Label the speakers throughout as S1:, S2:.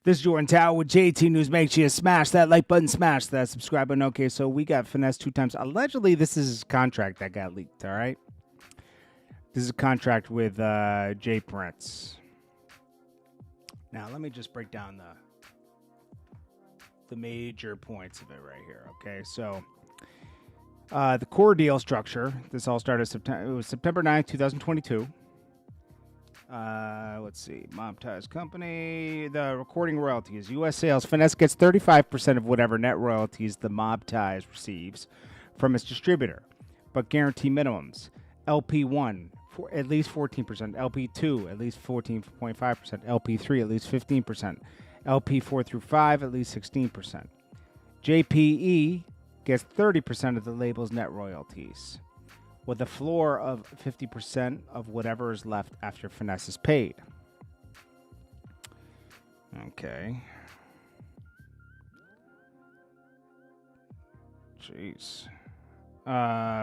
S1: This is Jordan Tower with JT News. Make sure you smash that like button, smash that subscribe button. Okay, so we got FInesse2Tymes. Allegedly, this is his contract that got leaked, all right? This is a contract with Jay Prince. Now, let me just break down the major points of it right here, okay? So, the core deal structure, this all started September 9th, 2022. Let's see. Mob Ties Company. The recording royalties. U.S. sales. Finesse gets 35% of whatever net royalties the Mob Ties receives from its distributor, but guarantee minimums. LP1 for at least 14%. LP2 at least 14.5%. LP3 at least 15%. LP4 through 5 at least 16%. JPE gets 30% of the label's net royalties, with a floor of 50% of whatever is left after Finesse is paid. Okay. Jeez.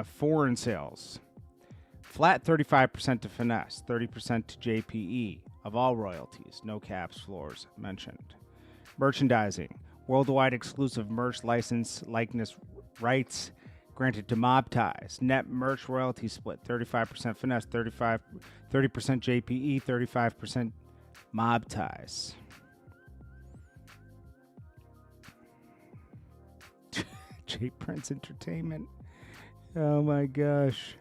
S1: Foreign sales. Flat 35% to Finesse, 30% to JPE of all royalties. No caps, floors mentioned. Merchandising. Worldwide exclusive merch license, likeness rights granted to Mob Ties. Net merch royalty split, 35% Finesse, 30% JPE, 35% Mob Ties. Jay Prince Entertainment. Oh my gosh.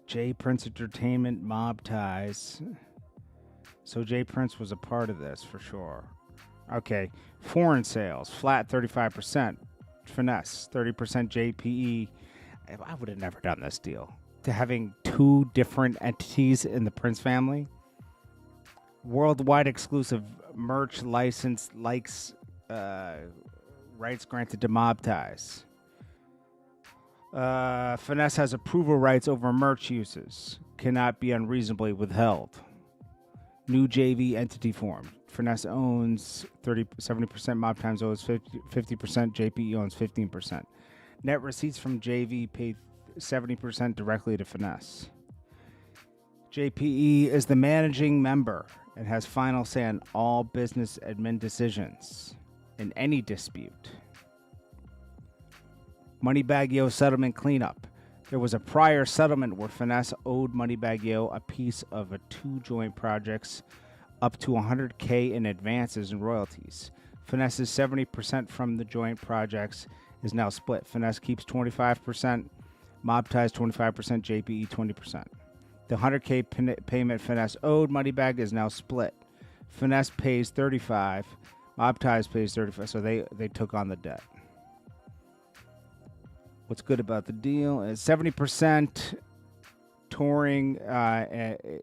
S1: Jay Prince Entertainment, Mob Ties. So Jay Prince was a part of this for sure. Okay. Foreign sales, flat 35%. Finesse, 30% JPE. I would have never done this deal. To having two different entities in the Prince family. Worldwide exclusive merch license likes rights granted to Mob Ties. Finesse has approval rights over merch uses. Cannot be unreasonably withheld. New JV entity formed. Finesse owns 70%, Mob Ties owns 50%, JPE owns 15%. Net receipts from JV paid 70% directly to Finesse. JPE is the managing member and has final say on all business admin decisions in any dispute. Moneybag Yo settlement cleanup. There was a prior settlement where Finesse owed Moneybag Yo a piece of two joint projects up to $100K in advances and royalties. Finesse's 70% from the joint projects is now split. Finesse keeps 25%, Mob Ties 25%, JPE 20%. The $100K payment Finesse owed Moneybag is now split. Finesse pays 35, Mob Ties pays 35, so they took on the debt. What's good about the deal is 70% touring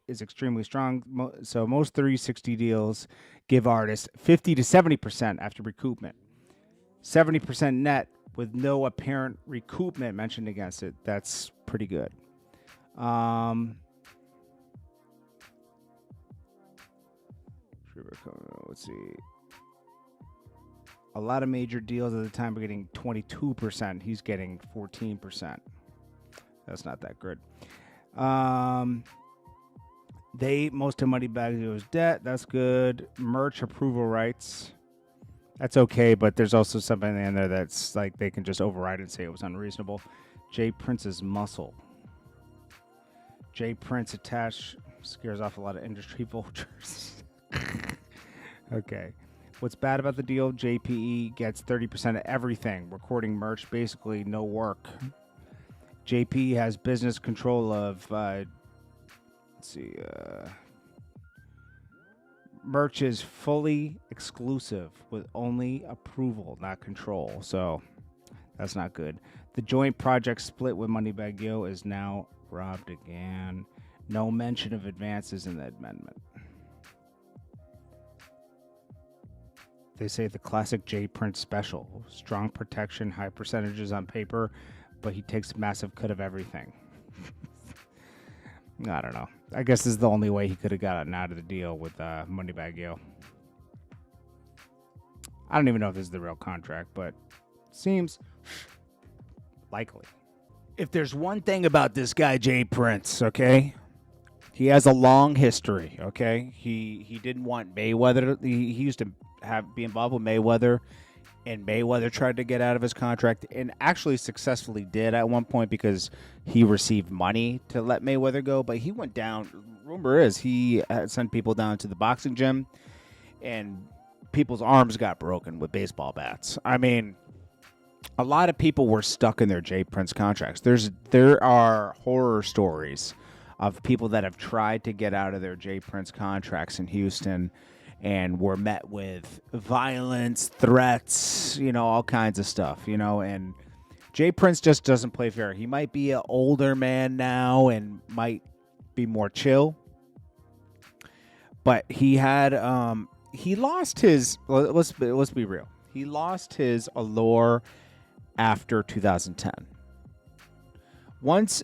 S1: is extremely strong. So most 360 deals give artists 50 to 70% after recoupment. 70% net with no apparent recoupment mentioned against it. That's pretty good. Let's see. A lot of major deals at the time were getting 22%. He's getting 14%. That's not that good. Most of Moneybag Yo's debt. That's good. Merch approval rights. That's okay, but there's also something in there that's like they can just override and say it was unreasonable. Jay Prince's muscle. Jay Prince attached scares off a lot of industry vultures. Okay. What's bad about the deal? JPE gets 30% of everything. Recording merch, basically no work. JPE has business control of, merch is fully exclusive with only approval, not control. So that's not good. The joint project split with Moneybag Yo is now robbed again. No mention of advances in the amendment. They say the classic Jay Prince special. Strong protection, high percentages on paper, but he takes a massive cut of everything. I don't know. I guess this is the only way he could have gotten out of the deal with Moneybag Yo. I don't even know if this is the real contract, but seems likely. If there's one thing about this guy, Jay Prince, okay? He has a long history, okay? He didn't want Mayweather. He used to be involved with Mayweather, and Mayweather tried to get out of his contract and actually successfully did at one point because he received money to let Mayweather go, but he went down. Rumor is he had sent people down to the boxing gym, and people's arms got broken with baseball bats. I mean, a lot of people were stuck in their J. Prince contracts. There are horror stories of people that have tried to get out of their J. Prince contracts in Houston and were met with violence, threats, all kinds of stuff, and J. Prince just doesn't play fair. He might be an older man now and might be more chill, but he lost his, let's be real. He lost his allure after 2010. Once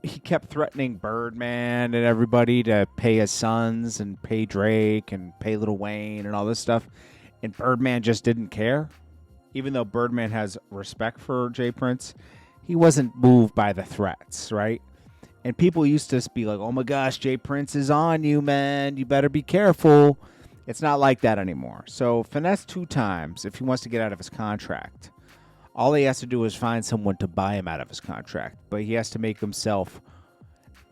S1: he kept threatening Birdman and everybody to pay his sons and pay Drake and pay Lil Wayne and all this stuff, and Birdman just didn't care. Even though Birdman has respect for J. Prince, he wasn't moved by the threats, right? And people used to be like, oh my gosh, J. Prince is on you, man. You better be careful. It's not like that anymore. So FInesse2Tymes, if he wants to get out of his contract, all he has to do is find someone to buy him out of his contract. But he has to make himself...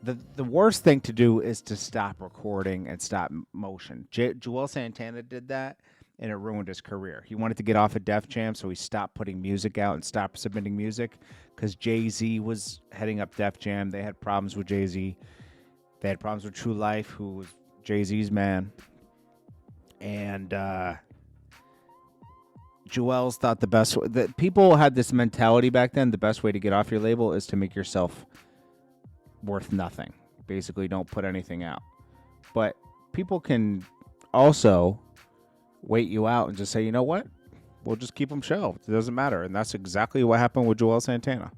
S1: The worst thing to do is to stop recording and stop motion. Joel Santana did that, and it ruined his career. He wanted to get off of Def Jam, so he stopped putting music out and stopped submitting music because Jay-Z was heading up Def Jam. They had problems with Jay-Z. They had problems with True Life, who was Jay-Z's man. And... Joel's thought that people had this mentality back then. The best way to get off your label is to make yourself worth nothing. Basically, don't put anything out. But people can also wait you out and just say, you know what? We'll just keep them shelved. It doesn't matter. And that's exactly what happened with Joel Santana.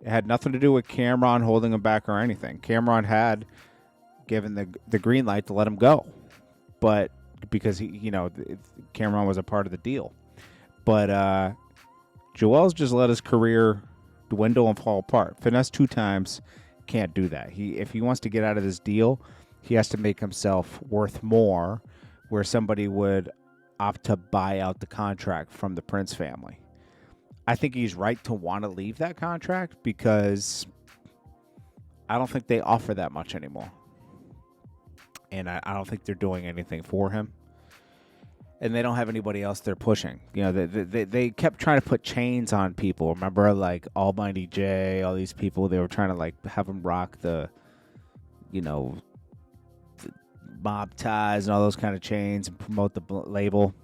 S1: It had nothing to do with Cameron holding him back or anything. Cameron had given the green light to let him go. But because Cameron was a part of the deal. But Joel's just let his career dwindle and fall apart. FInesse2Tymes can't do that. If he wants to get out of this deal, he has to make himself worth more, where somebody would opt to buy out the contract from the Prince family. I think he's right to want to leave that contract because I don't think they offer that much anymore. And I don't think they're doing anything for him. And they don't have anybody else they're pushing. They kept trying to put chains on people. Remember, like Almighty J, all these people, they were trying to like have them rock the mob ties and all those kind of chains and promote the label.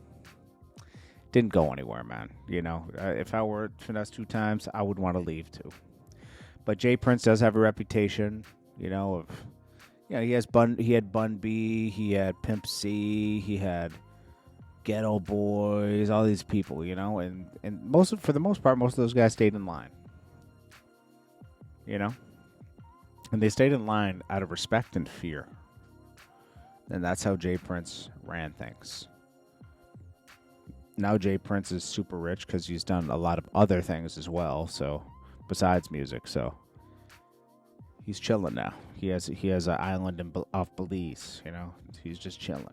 S1: Didn't go anywhere, man. If I were FInesse2Tymes, I would want to leave too. But J. Prince does have a reputation, he had Bun B, he had Pimp C, he had Ghetto Boys, all these people, and for the most part, most of those guys stayed in line, and they stayed in line out of respect and fear, and that's how J. Prince ran things. Now J. Prince is super rich because he's done a lot of other things as well, so besides music, so he's chilling now. He has an island off Belize, he's just chilling.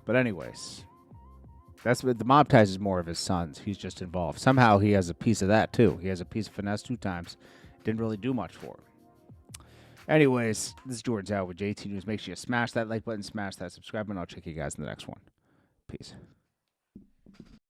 S1: But anyways, that's what the mob ties is more of his sons. He's just involved. Somehow he has a piece of that too. He has a piece of FInesse2Tymes. Didn't really do much for him. Anyways, this is JordanTower with JT News. Make sure you smash that like button, smash that subscribe button. I'll check you guys in the next one. Peace.